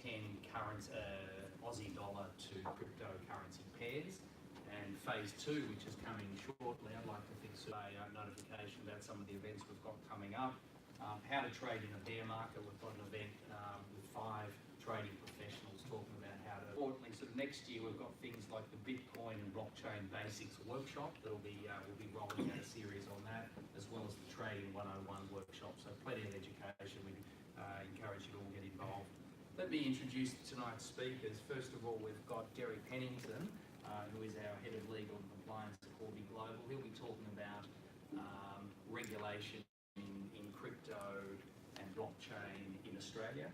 10 Aussie dollar to cryptocurrency pairs. And phase 2, which is coming shortly, I'd like to fix a notification about some of the events we've got coming up. How to trade in a bear market. We've got an event with 5 trading professionals talking about how to. Importantly, sort of next year we've got things like the Bitcoin and blockchain basics workshop that'll be we'll be rolling out a series on that, as well as the Trading 101 workshop. So plenty of education. We encourage you to all get involved. Let me introduce tonight's speakers. First of all, we've got Derry Pennington, who is our Head of Legal and Compliance at Corby Global. He'll be talking about regulation in crypto and blockchain in Australia.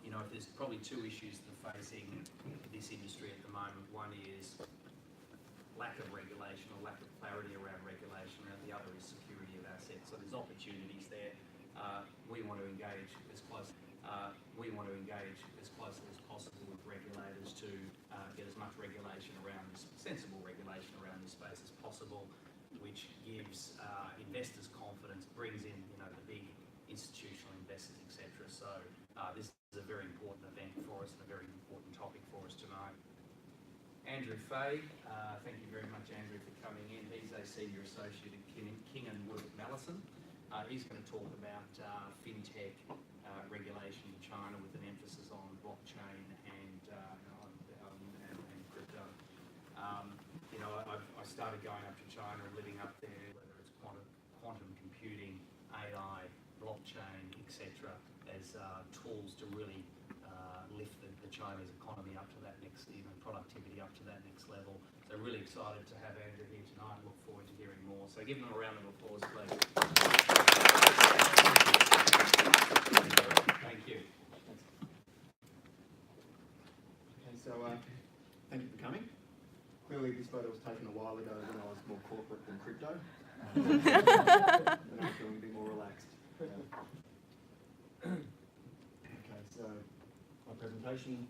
You know, there's probably 2 issues that are facing this industry at the moment. One is lack of regulation or lack of clarity around regulation, and the other is security of assets. So there's opportunities there. We want to engage as closely as possible with regulators to get as much regulation around this, sensible regulation around this space as possible, which gives investors confidence, brings in, you know, the big institutional investors, etc. So this is a very important event for us and a very important topic for us tonight. Andrew Fay, thank you very much, Andrew, for coming in. He's a Senior Associate at King & Wood Mallison. He's going to talk about fintech regulation in China with an emphasis on blockchain and crypto. You know, I started going up to China and living up there, whether it's quantum computing, AI, blockchain, etc., as tools to really lift the Chinese economy up to that next, even productivity up to that next level. So really excited to have Andrew here tonight. Look forward to hearing more. So give him a round of applause, please. Thank you. Okay, so thank you for coming. Clearly this photo was taken a while ago when I was more corporate than crypto. And I'm feeling a bit more relaxed. Okay, so my presentation,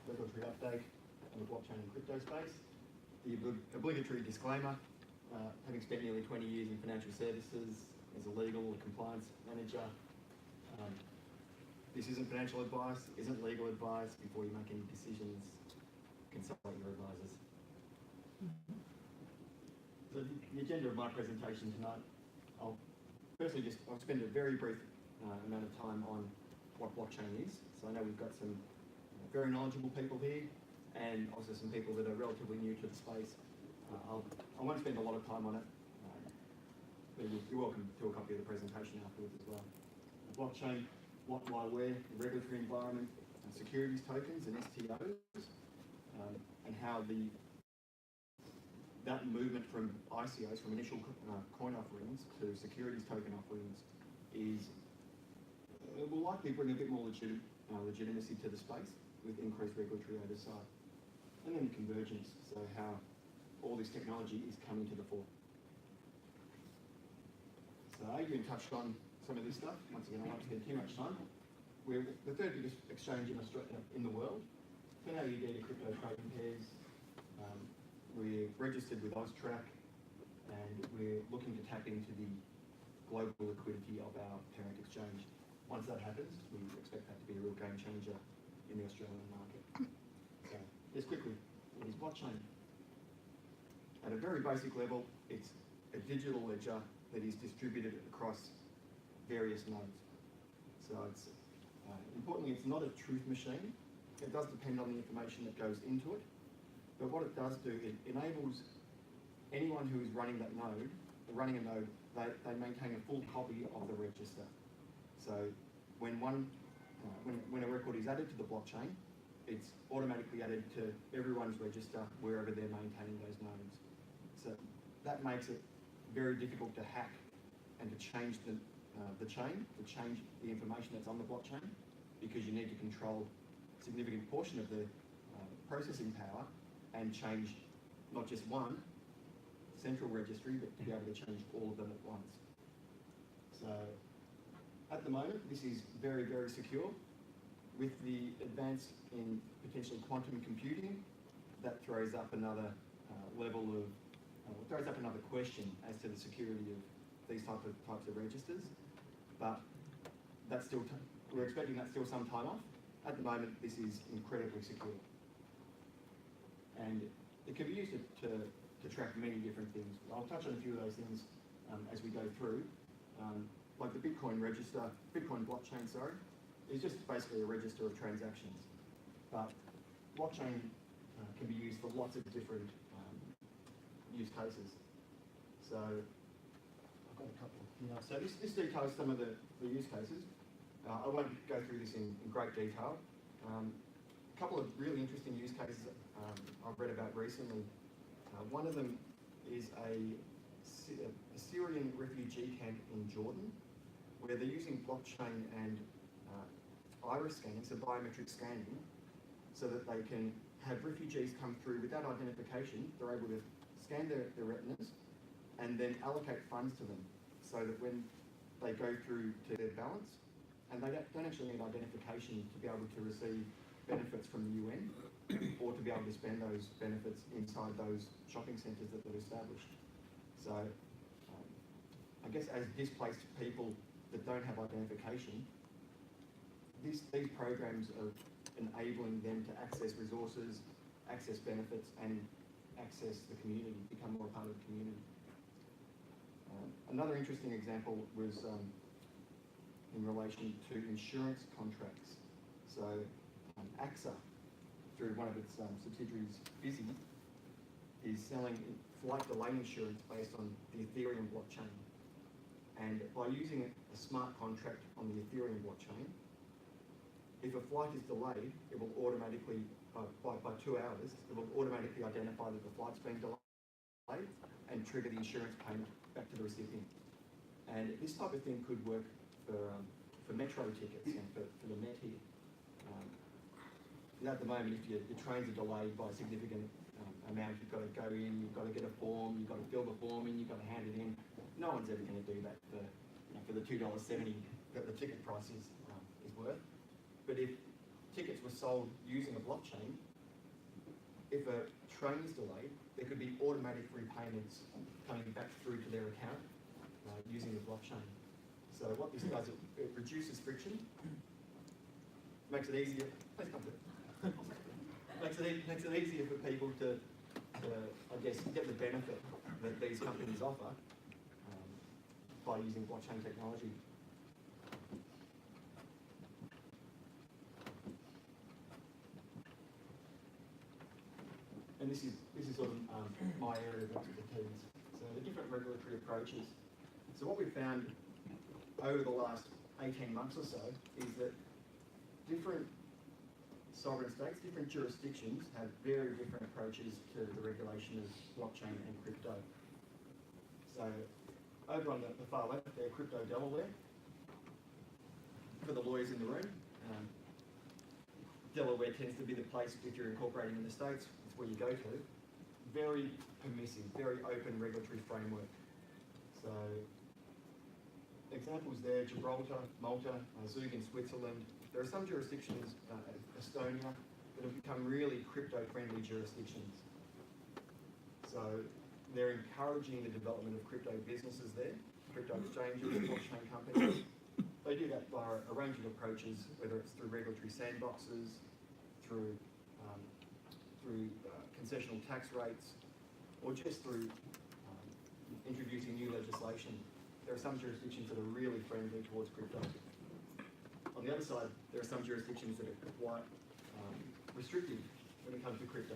regulatory update on the blockchain and crypto space. The obligatory disclaimer, having spent nearly 20 years in financial services as a legal or compliance manager, this isn't financial advice, isn't legal advice. Before you make any decisions, consult your advisors. So the agenda of my presentation tonight, I'll spend a very brief amount of time on what blockchain is. So I know we've got some very knowledgeable people here, and also some people that are relatively new to the space. I won't spend a lot of time on it, but you're welcome to a copy of the presentation afterwards as well. Blockchain, what, why, where, the regulatory environment, securities tokens and STOs, and how that movement from ICOs, from initial coin offerings to securities token offerings, will likely bring a bit more legitimacy to the space with increased regulatory oversight. And then the convergence, so how all this technology is coming to the fore. So Adrian touched on some of this stuff. Once again, I won't spend too much time. We're the 3rd biggest exchange in Australia, in the world. 10 AUD to crypto trading pairs. We're registered with AUSTRAC, and we're looking to tap into the global liquidity of our parent exchange. Once that happens, we expect that to be a real game changer in the Australian market. So, just quickly, what is blockchain? At a very basic level, it's a digital ledger that is distributed across various nodes. So it's importantly, it's not a truth machine. It does depend on the information that goes into it. But what it does do, it enables anyone who is running a node, they maintain a full copy of the register. So when a record is added to the blockchain, it's automatically added to everyone's register wherever they're maintaining those nodes. So that makes it very difficult to hack and to change the chain, to change the information that's on the blockchain, because you need to control a significant portion of the processing power and change not just one central registry, but to be able to change all of them at once. So at the moment, this is very, very secure. With the advance in potentially quantum computing, that throws up another throws up another question as to the security of these types of registers. But that's still we're expecting that still some time off. At the moment, this is incredibly secure. And it can be used to track many different things. I'll touch on a few of those things as we go through. Like the Bitcoin blockchain, is just basically a register of transactions. But blockchain can be used for lots of different use cases. So I've got a couple here. So this details some of the use cases. I won't go through this in great detail. A couple of really interesting use cases I've read about recently. One of them is a Syrian refugee camp in Jordan, where they're using blockchain and iris scanning, so biometric scanning, so that they can have refugees come through without identification. They're able to scan their retinas and then allocate funds to them, so that when they go through to their balance, and they don't actually need identification to be able to receive benefits from the UN or to be able to spend those benefits inside those shopping centres that they've established. So I guess as displaced people that don't have identification, these programs of enabling them to access resources, access benefits, and access the community, become more a part of the community. Another interesting example was in relation to insurance contracts. So AXA, through one of its subsidiaries, Visi, is selling flight delay insurance based on the Ethereum blockchain. And by using a smart contract on the Ethereum blockchain, if a flight is delayed, it will automatically, by 2 hours, it will automatically identify that the flight's been delayed and trigger the insurance payment back to the recipient. And this type of thing could work for metro tickets and for the Met here. At the moment, if your trains are delayed by a significant amount, you've got to go in, you've got to get a form, you've got to fill the form in, you've got to hand it in. No one's ever going to do that for the $2.70 that the ticket price is worth. But if tickets were sold using a blockchain, if a train is delayed, there could be automatic repayments coming back through to their account using the blockchain. So what this does, it reduces friction, makes it easier. Please come to it. makes it easier for people to I guess, get the benefit that these companies offer by using blockchain technology. And this is sort of my area of expertise. So the different regulatory approaches. So what we've found over the last 18 months or so is that different sovereign states, different jurisdictions have very different approaches to the regulation of blockchain and crypto. So over on the far left there, Crypto Delaware. For the lawyers in the room, Delaware tends to be the place, if you're incorporating in the States, it's where you go to. Very permissive, very open regulatory framework. So examples there, Gibraltar, Malta, Zug in Switzerland. There are some jurisdictions, Estonia, that have become really crypto-friendly jurisdictions. So they're encouraging the development of crypto businesses there, crypto exchanges, blockchain companies. They do that via a range of approaches, whether it's through regulatory sandboxes, through concessional tax rates, or just through introducing new legislation. There are some jurisdictions that are really friendly towards crypto. On the other side, there are some jurisdictions that are quite restrictive when it comes to crypto.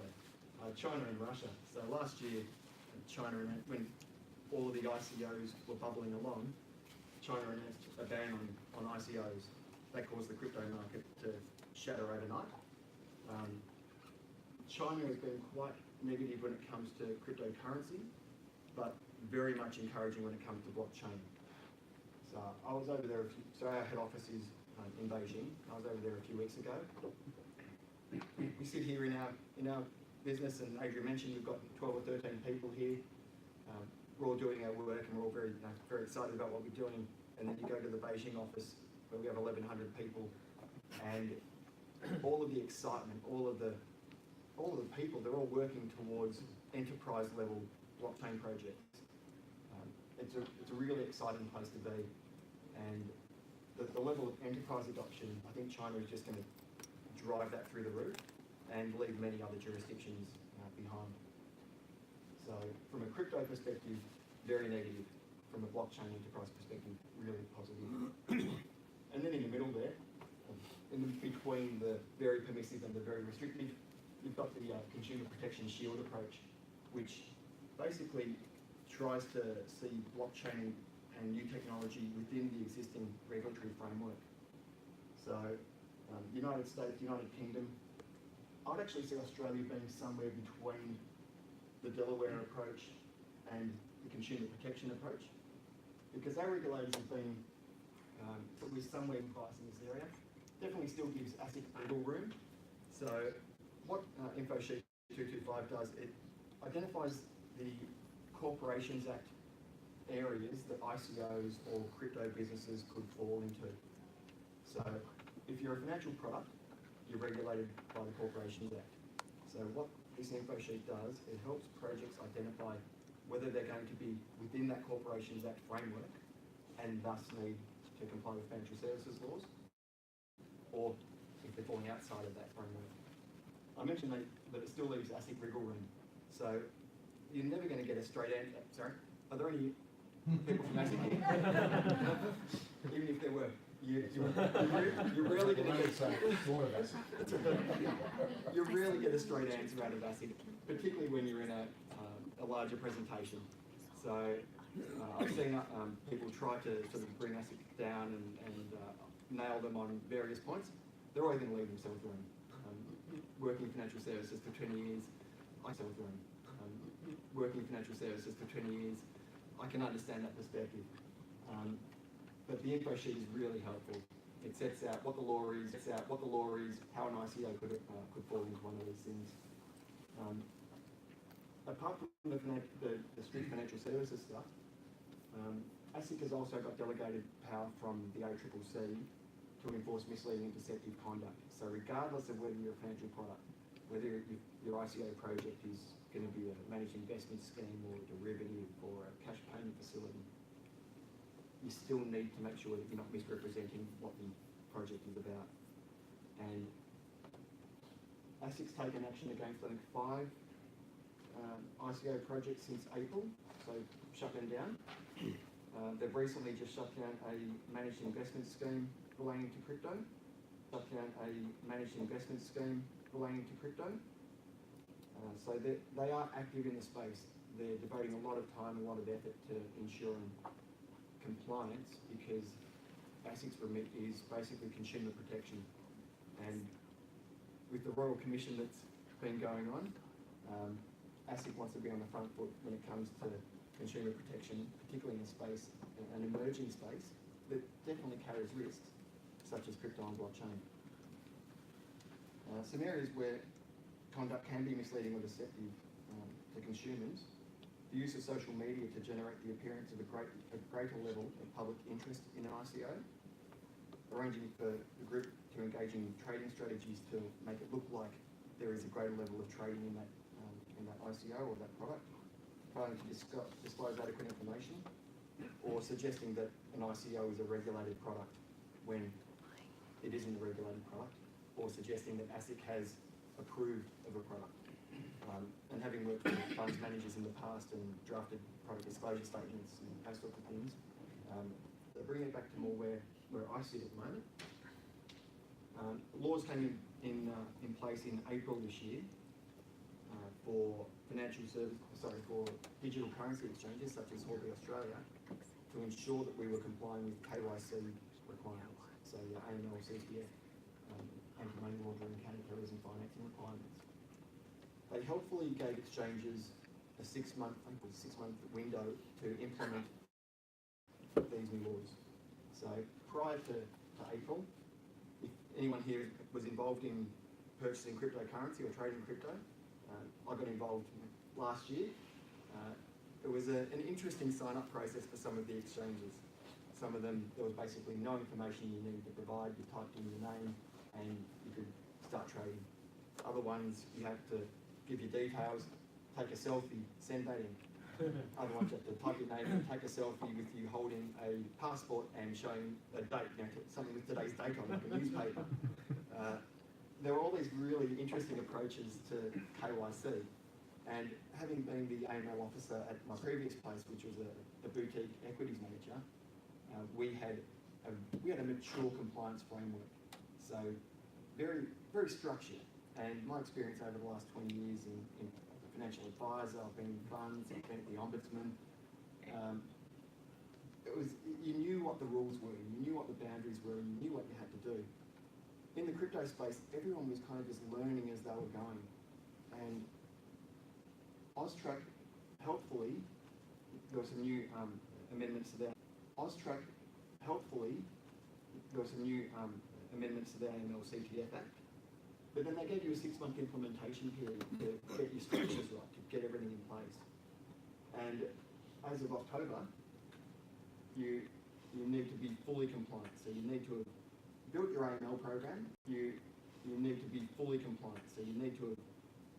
China and Russia. So last year, China, when all of the ICOs were bubbling along, China announced a ban on ICOs. That caused the crypto market to shatter overnight. China has been quite negative when it comes to cryptocurrency, but very much encouraging when it comes to blockchain. So I was over there, so our head office is in Beijing. I was over there a few weeks ago. We sit here in our business, and Adrian mentioned we've got 12 or 13 people here. We're all doing our work, and we're all very excited about what we're doing. And then you go to the Beijing office, where we have 1,100 people, and all of the excitement, all of the people, they're all working towards enterprise level blockchain projects. It's a really exciting place to be, and the level of enterprise adoption, I think China is just going to drive that through the roof and leave many other jurisdictions behind. So from a crypto perspective, very negative. From a blockchain enterprise perspective, really positive. And then in the middle there, in between the very permissive and the very restrictive, you've got the consumer protection shield approach, which basically tries to see blockchain and new technology within the existing regulatory framework. So United States, United Kingdom, I'd actually see Australia being somewhere between the Delaware approach and the consumer protection approach, because our regulators have been probably somewhere in bias in this area. Definitely still gives ASIC wiggle room. So what InfoSheet 225 does, it identifies the Corporations Act areas that ICOs or crypto businesses could fall into. So if you're a financial product, you're regulated by the Corporations Act. So what this info sheet does, it helps projects identify whether they're going to be within that Corporations Act framework and thus need to comply with financial services laws, or if they're falling outside of that framework. I mentioned that it still leaves ASIC wriggle room. So you're never going to get a straight answer. Sorry, are there any people from ASIC here? Even if there were, you're rarely going to get you rarely get a straight answer out of ASIC, particularly when you're in a larger presentation. So I've seen people try to sort of bring ASIC down and nail them on various points. They're always going to leave themselves room. Working in financial services for 20 years, working in financial services for 20 years, I can understand that perspective. But the info sheet is really helpful. It sets out what the law is, how an ICO could fall into one of these things. Apart from the strict financial services stuff, ASIC has also got delegated power from the ACCC to enforce misleading and deceptive conduct. So regardless of whether you're a financial product, whether your ICO project is going to be a managed investment scheme or a derivative or a cash payment facility, you still need to make sure that you're not misrepresenting what the project is about. And ASIC's taken action against, I think, 5 ICO projects since April, so shut them down. They've recently just shut down a managed investment scheme relating to crypto. So they are active in the space. They're devoting a lot of time, a lot of effort to ensuring compliance, because ASIC's remit is basically consumer protection. And with the Royal Commission that's been going on, ASIC wants to be on the front foot when it comes to consumer protection, particularly in a space, an emerging space that definitely carries risks, such as crypto and blockchain. Some areas where conduct can be misleading or deceptive to consumers: the use of social media to generate the appearance of a greater level of public interest in an ICO, arranging for the group to engage in trading strategies to make it look like there is a greater level of trading in that ICO or that product, failing to disclose adequate information, or suggesting that an ICO is a regulated product when it isn't a regulated product, or suggesting that ASIC has approved of a product. And having worked with funds managers in the past and drafted product disclosure statements and those sorts of things, they're bringing it back to more where I sit at the moment. Laws came in place in April this year for for digital currency exchanges such as Huobi Australia, to ensure that we were complying with KYC requirements, so your AML, CTF, anti-money laundering, counter-terrorism financing requirements. They helpfully gave exchanges a 6-month window to implement these new laws. So prior to April, if anyone here was involved in purchasing cryptocurrency or trading crypto, I got involved last year. It was an interesting sign-up process for some of the exchanges. Some of them, there was basically no information you needed to provide. You typed in your name and you could start trading. Other ones, you had to give your details, take a selfie, send that in. Otherwise, you have to type your name and take a selfie with you holding a passport and showing a date, something with today's date on, like a newspaper. There were all these really interesting approaches to KYC. And having been the AML officer at my previous place, which was a boutique equities manager, we had a mature compliance framework. So very, very structured. And my experience over the last 20 years in financial advisor, I've been in funds, I've been at the Ombudsman. You knew what the rules were, you knew what the boundaries were, you knew what you had to do. In the crypto space, everyone was kind of just learning as they were going. And AUSTRAC, helpfully, there were some new amendments to that. AUSTRAC, helpfully, there were some new amendments to the AML-CTF Act. But then they gave you a 6-month implementation period to get your structures right, to get everything in place. And as of October, you need to be fully compliant. So you need to have built your AML program. You need to be fully compliant. So you need to have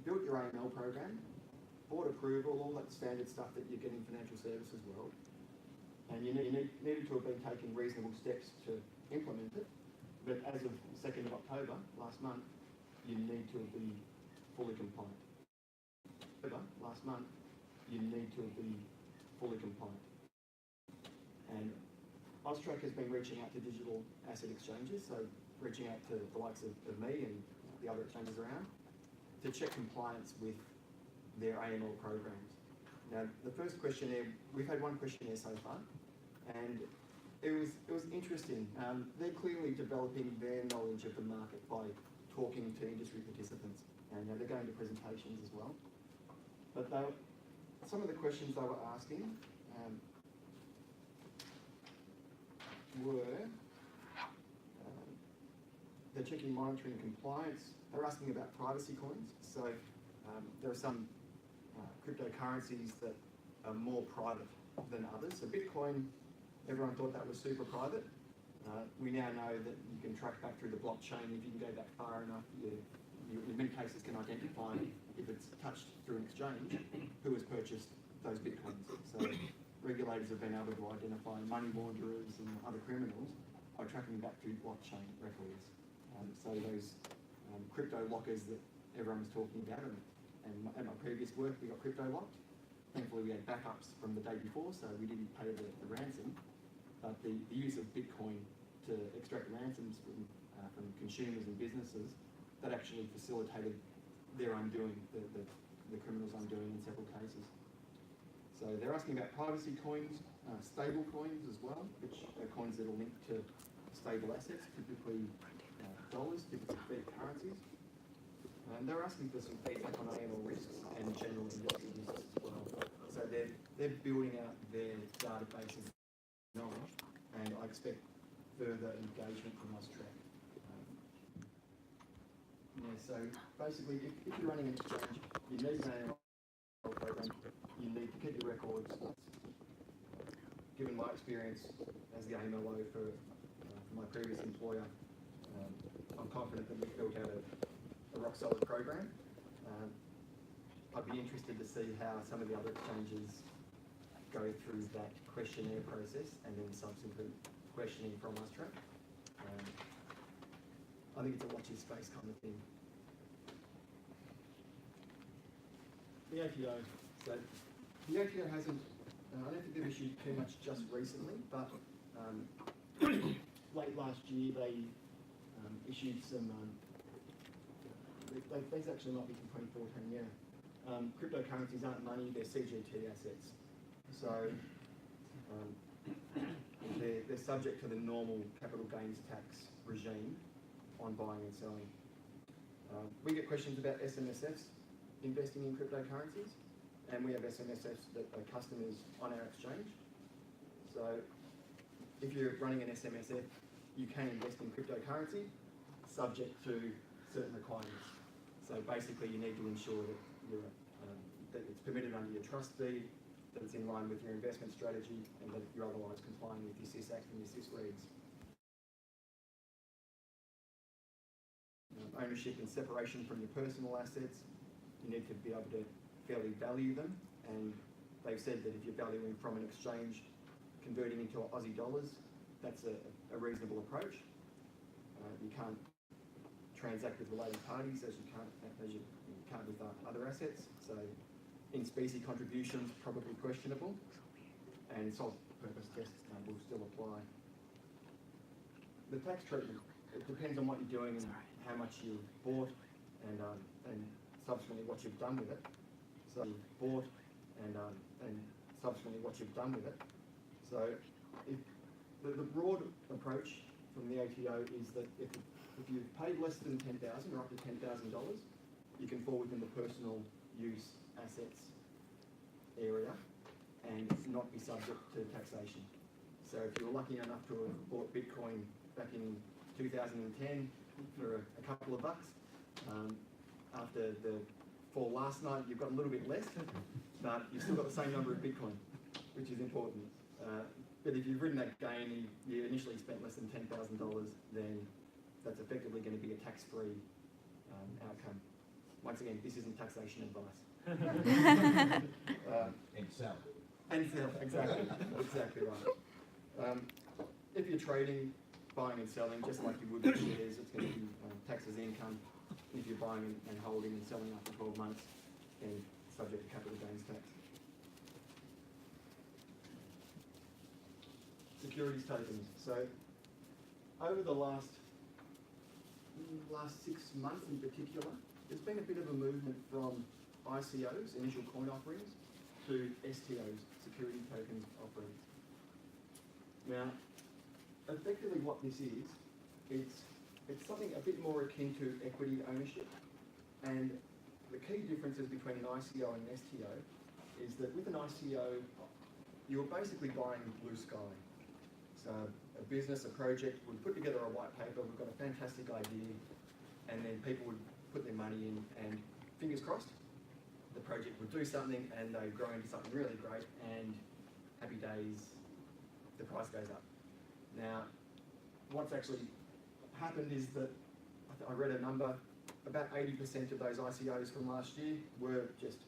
built your AML program, board approval, all that standard stuff that you get in financial services world. And you needed to have been taking reasonable steps to implement it. But as of 2nd of October, last month, you need to be fully compliant. Last month, you need to be fully compliant. And AUSTRAC has been reaching out to digital asset exchanges, so reaching out to the likes of me and the other exchanges around to check compliance with their AML programs. Now, the first questionnaire, we've had one questionnaire so far, and it was interesting. They're clearly developing their knowledge of the market by talking to industry participants, and they're going to presentations as well. But some of the questions they were asking were, they're checking monitoring compliance. They're asking about privacy coins. So there are some cryptocurrencies that are more private than others. So Bitcoin, everyone thought that was super private. We now know that you can track back through the blockchain. If you can go back far enough, you in many cases can identify, if it's touched through an exchange, who has purchased those Bitcoins. So regulators have been able to identify money launderers and other criminals by tracking back through blockchain records. So those crypto lockers that everyone was talking about, and at my previous work we got crypto locked. Thankfully we had backups from the day before, so we didn't pay the ransom. But the use of Bitcoin to extract ransoms from consumers and businesses, that actually facilitated their undoing, the criminals' undoing in several cases. So they're asking about privacy coins, stable coins as well, which are coins that are linked to stable assets, typically dollars, typically fiat currencies. And they're asking for some feedback on AML risks and general industry risks as well. So they're building out their database of knowledge, and I expect further engagement from AUSTRAC. So basically, if you're running an exchange, you need an AML program, you need to keep your records. Given my experience as the AMLO for my previous employer, I'm confident that we've built out a rock-solid program. I'd be interested to see how some of the other exchanges go through that questionnaire process and then subsequent questioning from AUSTRAC. I think it's a watch this space kind of thing. The ATO. So the ATO hasn't, I don't think they've issued too much just recently, but late last year they issued some, these actually might be from 2014, yeah. Cryptocurrencies aren't money, they're CGT assets. So they're subject to the normal capital gains tax regime on buying and selling. We get questions about SMSFs investing in cryptocurrencies, and we have SMSFs that are customers on our exchange. So if you're running an SMSF, you can invest in cryptocurrency subject to certain requirements. So basically you need to ensure that that it's permitted under your trust deed, that it's in line with your investment strategy, and that you're otherwise complying with your SIS Act and your SIS regs. Ownership and separation from your personal assets. You need to be able to fairly value them, and they've said that if you're valuing from an exchange converting into Aussie dollars, that's a reasonable approach. You can't transact with related parties as you can't with other assets. So in specie contributions, probably questionable, and sole purpose tests will still apply. The tax treatment, it depends on what you're doing and how much you've bought and subsequently what you've done with it. So you've bought and subsequently what you've done with it. So if the broad approach from the ATO is that if you've paid less than $10,000 or up to $10,000, you can fall within the personal use assets area and not be subject to taxation. So if you're lucky enough to have bought Bitcoin back in 2010 for a couple of bucks, after the fall last night, you've got a little bit less, but you've still got the same number of Bitcoin, which is important. But if you've ridden that gain and you initially spent less than $10,000, then that's effectively going to be a tax-free outcome. Once again, this isn't taxation advice. And sell. And sell, exactly, exactly right. If you're trading, buying and selling, just like you would with shares, it's going to be taxed as income. If you're buying and holding and selling after 12 months, then subject to capital gains tax. Securities tokens. So over the last 6 months in particular, there's been a bit of a movement from ICOs, initial coin offerings, to STOs, security token offerings. Now, effectively what this is, it's something a bit more akin to equity ownership. And the key differences between an ICO and an STO is that with an ICO, you're basically buying blue sky. So a business, a project would put together a white paper, we've got a fantastic idea, and then people would put their money in and fingers crossed, the project would do something and they grow into something really great and happy days, the price goes up. Now, what's actually happened is that, I read a number, about 80% of those ICOs from last year were just